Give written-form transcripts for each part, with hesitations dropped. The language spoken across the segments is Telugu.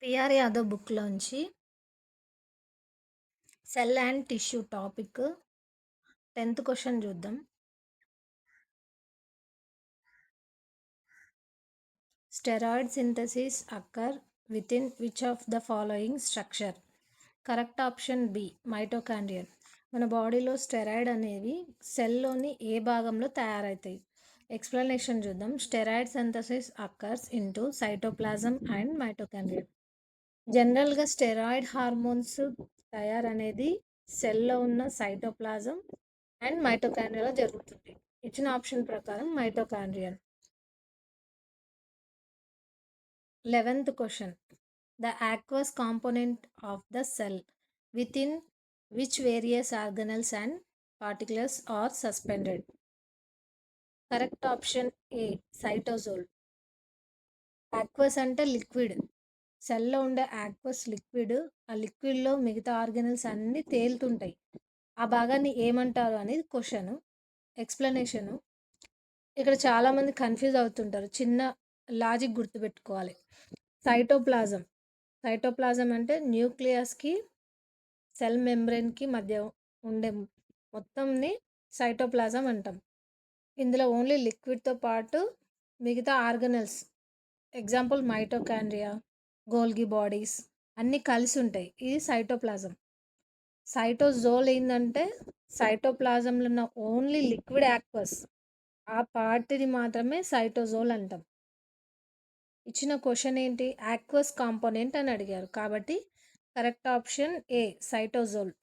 పిఆర్ యాదవ్ బుక్లోంచి cell and tissue topic 10th question చూద్దాం. Steroid synthesis occur within which of the following structure? Correct option B mitochondrial. మన బాడీలో స్టెరాయిడ్ అనేవి సెల్లోని ఏ భాగంలో తయారవుతాయి? ఎక్స్ప్లెనేషన్ చూద్దాం. Steroid synthesis occurs into cytoplasm and mitochondrial. జనరల్గా స్టెరాయిడ్ హార్మోన్స్ తయారనేది సెల్లో ఉన్న సైటోప్లాజం అండ్ మైటోకాండ్రియాలో జరుగుతుంది. ఇచ్చిన ఆప్షన్ ప్రకారం mitochondrial. 11th question. The aqueous component of the cell within which various organelles and particles are suspended? Correct option A cytosol. Aqueous అంటే లిక్విడ్. సెల్లో ఉండే ఆక్వస్ లిక్విడ్. ఆ లిక్విడ్లో మిగతా ఆర్గనల్స్ అన్నీ తేలుతుంటాయి. ఆ భాగాన్ని ఏమంటారు అనేది క్వశ్చన్. ఎక్స్ప్లెనేషను. ఇక్కడ చాలామంది కన్ఫ్యూజ్ అవుతుంటారు. చిన్న లాజిక్ గుర్తుపెట్టుకోవాలి. సైటోప్లాజం. సైటోప్లాజం అంటే న్యూక్లియస్కి సెల్ మెంబ్రెన్కి మధ్య ఉండే మొత్తంని సైటోప్లాజం అంటాం. ఇందులో ఓన్లీ లిక్విడ్తో పాటు మిగతా organelles, example mitochondria, Golgi bodies అన్నీ కలిసి ఉంటాయి. ఇది సైటోప్లాజం. సైటోజోల్ ఏంటంటే సైటోప్లాజంలో ఉన్న ఓన్లీ లిక్విడ్ యాక్వస్, ఆ పార్ట్ని మాత్రమే సైటోజోల్ అంటాం. ఇచ్చిన క్వశ్చన్ ఏంటి? యాక్వస్ కాంపోనెంట్ అని అడిగారు, కాబట్టి కరెక్ట్ ఆప్షన్ ఏ సైటోజోల్.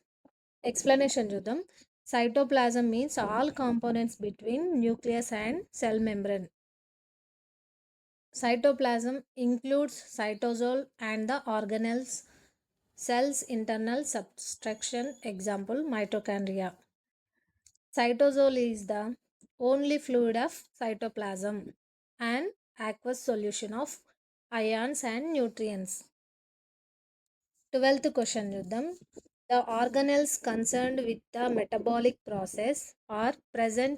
ఎక్స్ప్లెనేషన్ చూద్దాం. Cytoplasm means all components between nucleus and cell membrane. Cytoplasm includes cytosol and the organelles, cells internal substructure, example mitochondria. Cytosol is the only fluid of cytoplasm and aqueous solution of ions and nutrients. 12th question చూద్దాం. The organelles concerned with the metabolic process are present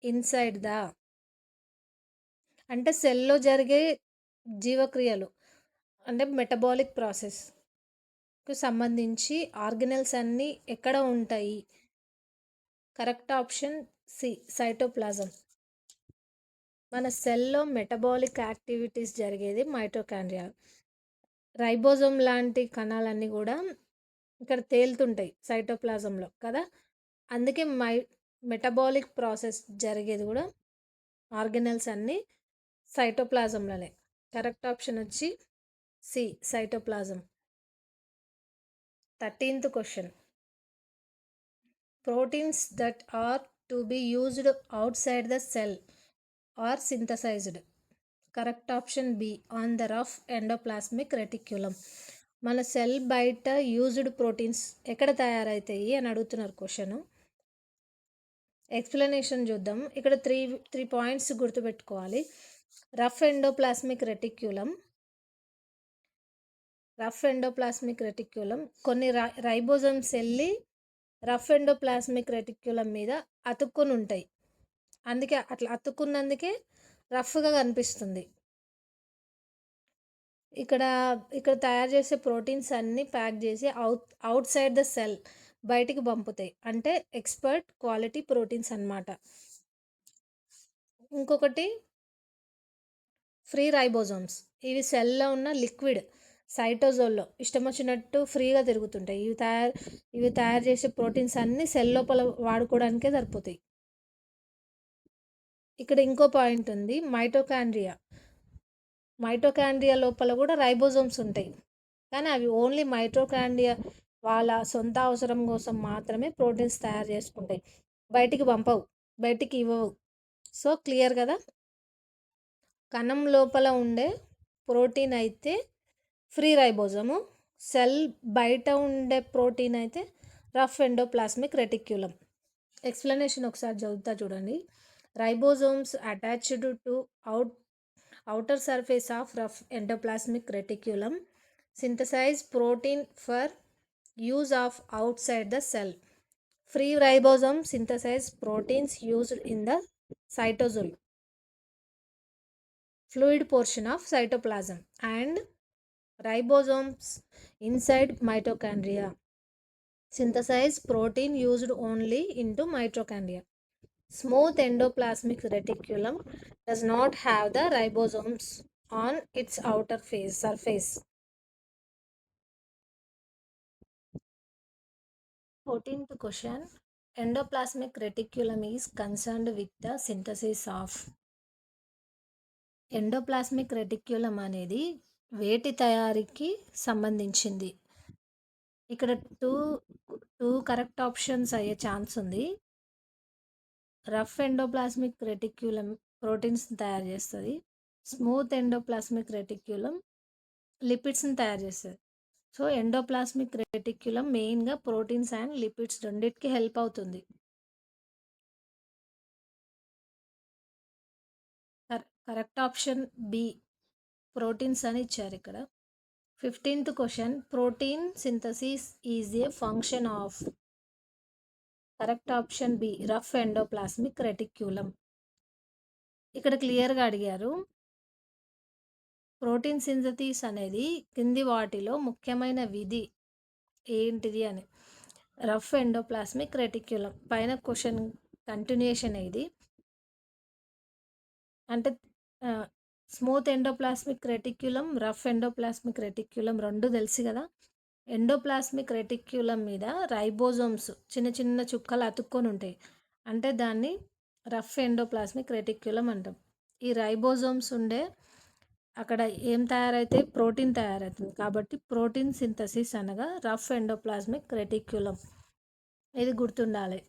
inside the, అంటే సెల్లో జరిగే జీవక్రియలు అంటే మెటబాలిక్ ప్రాసెస్కు సంబంధించి ఆర్గనెల్స్ అన్నీ ఎక్కడ ఉంటాయి? Correct option c cytoplasm. మన సెల్లో మెటబాలిక్ యాక్టివిటీస్ జరిగేది మైటోకాండ్రియా. రైబోజోమ్ లాంటి కణాలన్నీ కూడా ఇక్కడ తేలుతుంటాయి సైటోప్లాజంలో కదా. అందుకే మెటబాలిక్ ప్రాసెస్ జరిగేది కూడా ఆర్గనెల్స్ అన్నీ సైటోప్లాజంలోనే. కరెక్ట్ ఆప్షన్ వచ్చి c cytoplasm. 13th question. Proteins that are to be used outside the cell are synthesized. Correct option B on the rough endoplasmic reticulum. మన సెల్ బయట యూజ్డ్ ప్రోటీన్స్ ఎక్కడ తయారవుతాయి అని అడుగుతున్నారు క్వశ్చన్. ఎక్స్ప్లెనేషన్ చూద్దాం. ఇక్కడ త్రీ పాయింట్స్ గుర్తుపెట్టుకోవాలి. రఫ్ ఎండోప్లాస్మిక్ రెటిక్యులం కొన్ని రైబోజోమ్స్ వెళ్ళి రఫ్ ఎండోప్లాస్మిక్ రెటిక్యులం మీద అతుక్కొని ఉంటాయి. అందుకే అట్లా అతుక్కున్నందుకే రఫ్గా కనిపిస్తుంది. ఇక్కడ తయారు చేసే ప్రోటీన్స్ అన్నీ ప్యాక్ చేసి అవుట్ సైడ్ ద సెల్ బయటికి పంపుతాయి. అంటే ఎక్స్పర్ట్ క్వాలిటీ ప్రోటీన్స్ అన్నమాట. ఇంకొకటి ఫ్రీ రైబోజోమ్స్. ఇవి సెల్లో ఉన్న లిక్విడ్ సైటోజోల్లో ఇష్టం వచ్చినట్టు ఫ్రీగా తిరుగుతుంటాయి. ఇవి తయారు చేసే ప్రోటీన్స్ అన్నీ సెల్ లోపల వాడుకోవడానికే సరిపోతాయి. ఇక్కడ ఇంకో పాయింట్ ఉంది, మైటోకాండ్రియా లోపల కూడా రైబోజోమ్స్ ఉంటాయి, కానీ అవి ఓన్లీ మైటోకాండ్రియా వాళ్ళ సొంత అవసరం కోసం మాత్రమే ప్రోటీన్స్ తయారు చేసుకుంటాయి, బయటికి పంపవు, బయటికి ఇవ్వవు. సో క్లియర్ కదా. కణం లోపల ఉండే ప్రోటీన్ అయితే ఫ్రీ రైబోజోము, సెల్ బయట ఉండే ప్రోటీన్ అయితే రఫ్ ఎండోప్లాస్మిక్ రెటిక్యులం. ఎక్స్ప్లెనేషన్ ఒకసారి చదువుతా చూడండి. Ribosomes attached to outer surface of rough endoplasmic reticulum synthesize protein for use of outside the cell. Free ribosome synthesize proteins used in the cytosol, fluid portion of cytoplasm, and ribosomes inside mitochondria synthesize protein used only into mitochondria. Smooth endoplasmic reticulum does not have the ribosomes on its outer surface. 14th question. Endoplasmic reticulum is concerned with the synthesis of. Endoplasmic reticulum అనేది వేటి తయారీకి సంబంధించింది. ఇక్కడ టూ టూ కరెక్ట్ ఆప్షన్స్ అయ్యే ఛాన్స్ ఉంది. రఫ్ ఎండోప్లాస్మిక్ రెటిక్యులం ప్రోటీన్స్ని తయారు చేస్తుంది. స్మూత్ ఎండోప్లాస్మిక్ రెటిక్యులం లిపిడ్స్ని తయారు చేస్తుంది. సో ఎండోప్లాస్మిక్ రెటిక్యులం మెయిన్గా ప్రోటీన్స్ అండ్ లిపిడ్స్ రెండింటికి హెల్ప్ అవుతుంది. కరెక్ట్ ఆప్షన్ బి ప్రోటీన్స్ అని ఇచ్చారు ఇక్కడ. 15th question. Protein synthesis is a function of. Correct option B rough endoplasmic reticulum. ఇక్కడ క్లియర్గా అడిగారు ప్రోటీన్ సింథసిస్ అనేది కింది వాటిలో ముఖ్యమైన విధి ఏంటిది అని. రఫ్ ఎండోప్లాస్మిక్ రెటిక్యులం పైన క్వశ్చన్ కంటిన్యూషన్ ఇది. అంటే smooth endoplasmic reticulum rough endoplasmic reticulum రెండు తెలుసు కదా. ఎండోప్లాస్మిక్ రెటిక్యులం మీద రైబోజోమ్స్ చిన్న చిన్న చుక్కలు అతుక్కొని ఉంటాయి, అంటే దాన్ని రఫ్ ఎండోప్లాస్మిక్ రెటిక్యులం అంటాం. ఈ రైబోజోమ్స్ ఉండే అక్కడ ఏం తయారైతే ప్రోటీన్ తయారవుతుంది, కాబట్టి ప్రోటీన్ సింథసిస్ అనగా రఫ్ ఎండోప్లాస్మిక్ రెటిక్యులం. ఇది గుర్తుండాలి.